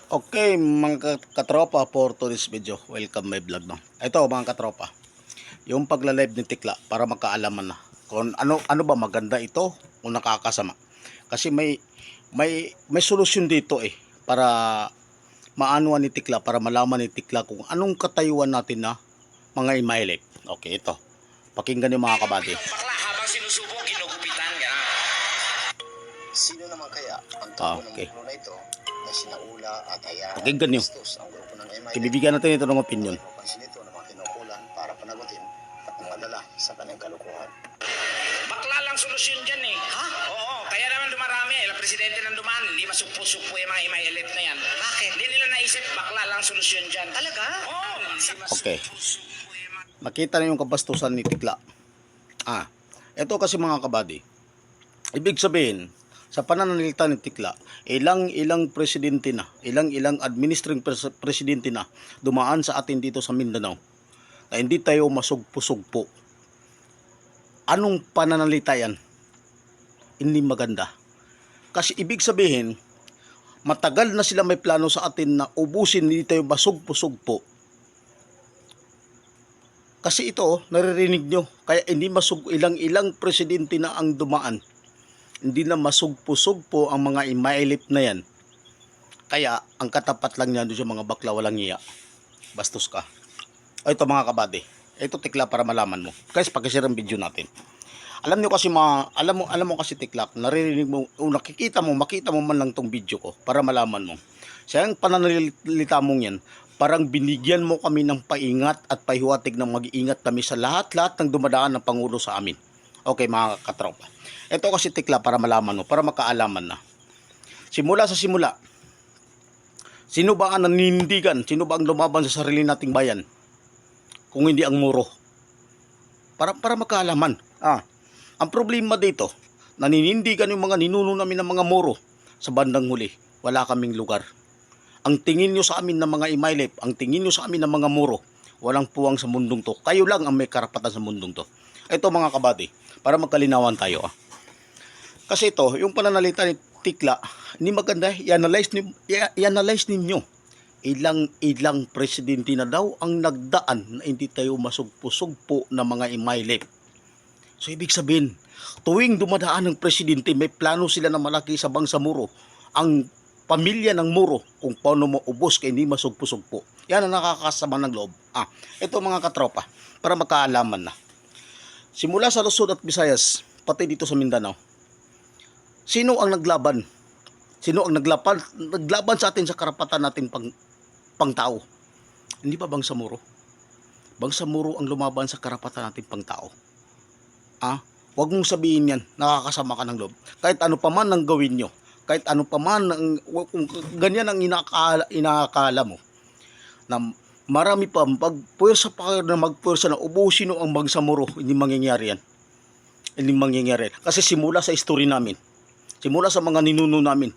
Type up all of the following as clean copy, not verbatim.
Okay, mga katropa, for today's video, welcome my vlog, no. Ito mga katropa, yung pagla-live ni Tikla para magkaalaman na kung ano ba maganda ito o nakakasama. Kasi may solusyon dito para maanuan ni Tikla, para malaman ni Tikla kung anong katayuan natin na mga email. Okay, ito. Pakinggan niyo mga kabady. Bakla habang sinusubok, ginugupitan ka. Sino naman kaya ang tao ng Okay. grupo na ito na sinaula at hayaan Pakinggan niyo. ang grupo ng MIA? Ibibigyan natin ito ng opinion. Mapansin ito na mga kinukulan para panagutin at madala sa kanyang kalukuhan. Bakla lang solusyon dyan eh. Ha? Oo, kaya naman dumarami. Presidente lang dumaan, hindi masugpo-sugpo yung mga MILF na yan. Bakit? Hindi nila naisip, bakla lang solusyon dyan. Talaga? Oo. Okay. Nakita na yung kabastusan ni Tikla. Ito kasi mga kabady. Ibig sabihin, sa pananalita ni Tikla, ilang presidente na, ilang administering presidente na dumaan sa atin dito sa Mindanao na hindi tayo masugpo-sugpo. Anong pananalita yan? Hindi maganda. Kasi ibig sabihin, matagal na sila may plano sa atin na ubusin, hindi tayo masugpo-sugpo. Kasi ito, naririnig nyo, kaya hindi ilang presidente na ang dumaan. Hindi na masugpo-sugpo ang mga imailip na yan. Kaya, ang katapat lang niyan doon sa mga bakla walang iya. Bastos ka. Ito mga kabady. Ito Tikla para malaman mo. Guys, pag-share ang video natin. Alam nyo kasi alam mo kasi Tikla, naririnig mo, makita mo man lang tong video ko para malaman mo. Sa yung pananalita mong yan, parang binigyan mo kami ng paingat at pahiwatig ng mag-iingat kami sa lahat-lahat ng dumadaan ng Pangulo sa amin. Okay mga katropa. Ito kasi Tikla para malaman mo, para makaalaman na. Simula sa simula, sino ba ang naninindigan? Sino ba ang lumaban sa sarili nating bayan? Kung hindi ang muro. Para makaalaman. Ang problema dito, naninindigan yung mga ninuno namin ng mga muro. Sa bandang huli, wala kaming lugar. Ang tingin nyo sa amin ng mga imailip, ang tingin nyo sa amin ng mga muro, walang puwang sa mundong to. Kayo lang ang may karapatan sa mundong to. Ito mga kabady, para magkalinawan tayo. Kasi ito, yung pananalita ni Tikla, hindi maganda, i-analyze ninyo. Ilang presidente na daw ang nagdaan na hindi tayo masugpo-sugpo na mga imailip. So ibig sabihin, tuwing dumadaan ng presidente, may plano sila na malaki sa Bangsamoro. Ang pamilya ng muro kung paano mo ubos kaya hindi masugpo-sugpo. Yan ang nakakasama ng loob. Ito mga katropa, para makaalaman na. Simula sa Luzon at Visayas, pati dito sa Mindanao, sino ang naglaban? Sino ang naglaban sa atin sa karapatan natin pang tao? Hindi ba Bangsamoro? Bangsamoro ang lumaban sa karapatan natin pang tao. Huwag mong sabihin yan, nakakasama ka ng loob. Kahit ano pa man ang gawin nyo, kahit ano pa man, kung ganyan ang inakala mo, na marami pa, magpwersa na ubusin ang Bangsamoro, hindi mangyayari yan. Hindi mangyayari. Kasi simula sa history namin, simula sa mga ninuno namin,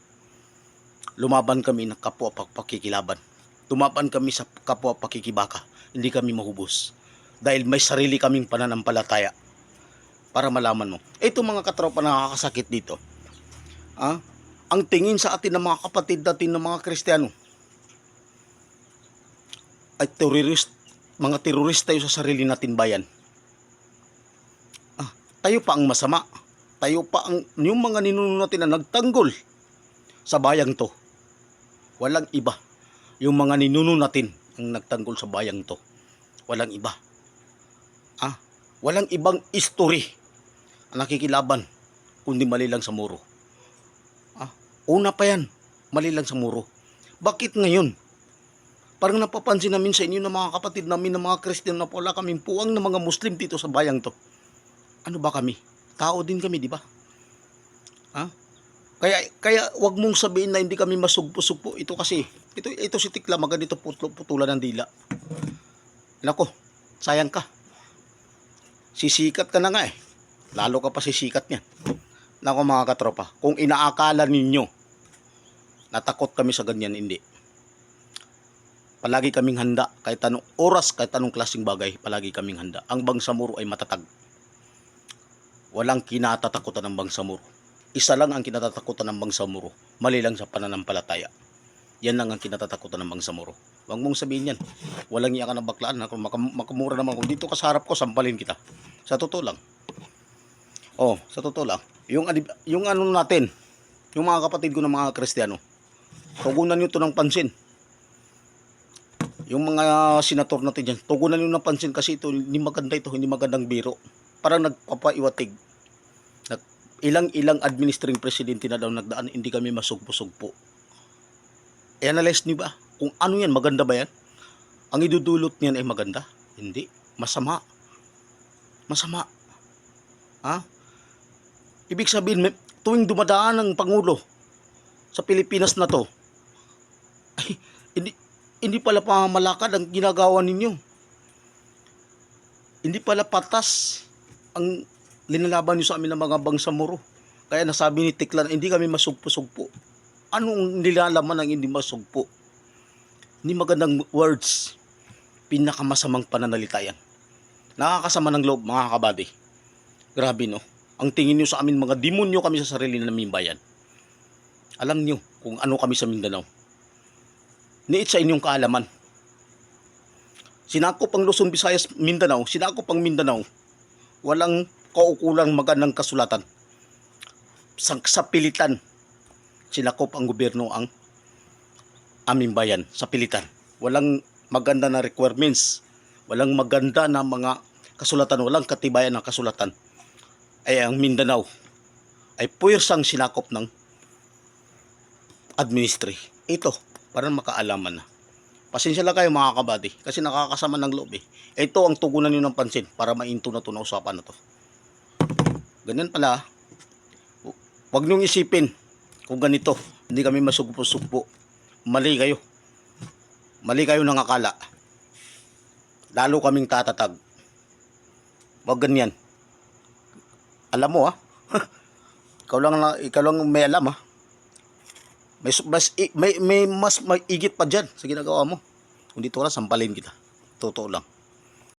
lumaban kami ng kapwa pakikilaban. Lumaban kami sa kapwa pakikibaka. Hindi kami mahubos. Dahil may sarili kaming pananampalataya. Para malaman mo. Ito mga katropa nakakasakit dito. Ang tingin sa atin ng mga kapatid natin ng mga Kristiyano ay mga terorist tayo sa sarili natin bayan. Tayo pa ang masama. Tayo pa ang yung mga ninuno natin na nagtanggol sa bayang to. Walang iba. Yung mga ninuno natin ang nagtanggol sa bayang to. Walang iba. Walang ibang history ang nakikilaban kundi mali lang sa muro. Una pa yan, mali lang sa muro. Bakit ngayon? Parang napapansin namin sa inyo ng mga kapatid namin ng mga Kristiyano na wala kaming puwang ng mga Muslim dito sa bayang to. Ano ba kami? Tao din kami, di ba? Kaya wag mong sabihin na hindi kami masugpo-sugpo. Ito kasi, ito si Tikla, maganito putulan ng dila. Nako, sayang ka. Sisikat ka na nga Lalo ka pa sisikat niyan. Nako mga katropa, kung inaakala ninyo natakot kami sa ganyan, hindi. Palagi kaming handa, kahit anong oras, kahit anong klaseng bagay, palagi kaming handa. Ang Bangsamoro ay matatag. Walang kinatatakutan ng Bangsamoro. Isa lang ang kinatatakutan ng Bangsamoro, mali lang sa pananampalataya. Yan lang ang kinatatakutan ng Bangsamoro. Huwag mong sabihin yan. Walang iya ka ng baklaan. Ha? Kung makamura naman, kung dito ka sa harap ko, sampalin kita. Sa totoo lang. Oh, sa totoo lang. Yung ano natin, yung mga kapatid ko ng mga Kristiyano, tugunan nyo to ng pansin. Yung mga senator natin dyan, tugunan nyo ng pansin kasi ito, hindi maganda ito, hindi magandang biro. Parang nagpapaiwatig. Ilang administering presidente na daw nagdaan, hindi kami masugpo-sugpo. I-analyze niyo ba? Kung ano yan, maganda ba yan? Ang idudulot niyan ay maganda? Hindi. Masama. Masama. Ha? Ibig sabihin, tuwing dumadaan ng Pangulo sa Pilipinas na to, ay, hindi pala pamamalakad ang ginagawa ninyo. Hindi pala patas ang linalaban niyo sa amin ng mga Bangsamoro. Kaya nasabi ni Tiklan, hindi kami masugpo-sugpo. Anong nilalaman ng hindi masugpo? Hindi magandang words. Pinakamasamang pananalita yan. Nakakasama ng loob, mga kabady. Grabe, no? Ang tingin nyo sa amin, mga demonyo kami sa sarili naming bayan. Alam nyo kung ano kami sa Mindanao. Niit sa inyong kaalaman. Sinakop ang Luzon, Visayas, Mindanao. Sinakop ang Mindanao. Walang kaukulang magandang kasulatan. Sa pilitan, sinakop ang gobyerno ang aming bayan. Sa pilitan. Walang maganda na requirements. Walang maganda na mga kasulatan. Walang katibayan ng kasulatan. Ay ang Mindanao ay puwersang sinakop ng administre. Ito, para makaalaman na. Pasensya lang kayo mga kabady, kasi nakakasama ng loob eh. Ito ang tugunan nyo ng pansin para mainto na ito na usapan na to. Ganyan pala. Huwag nyong isipin kung ganito, hindi kami masugpo-sugpo. Mali kayo. Mali kayo ng akala. Lalo kaming tatatag. Huwag ganyan. Alam mo ha. ikaw lang may alam ha. May mas maigit pa dyan sa ginagawa mo. Kung dito ka lang, sampalin kita. Totoo lang.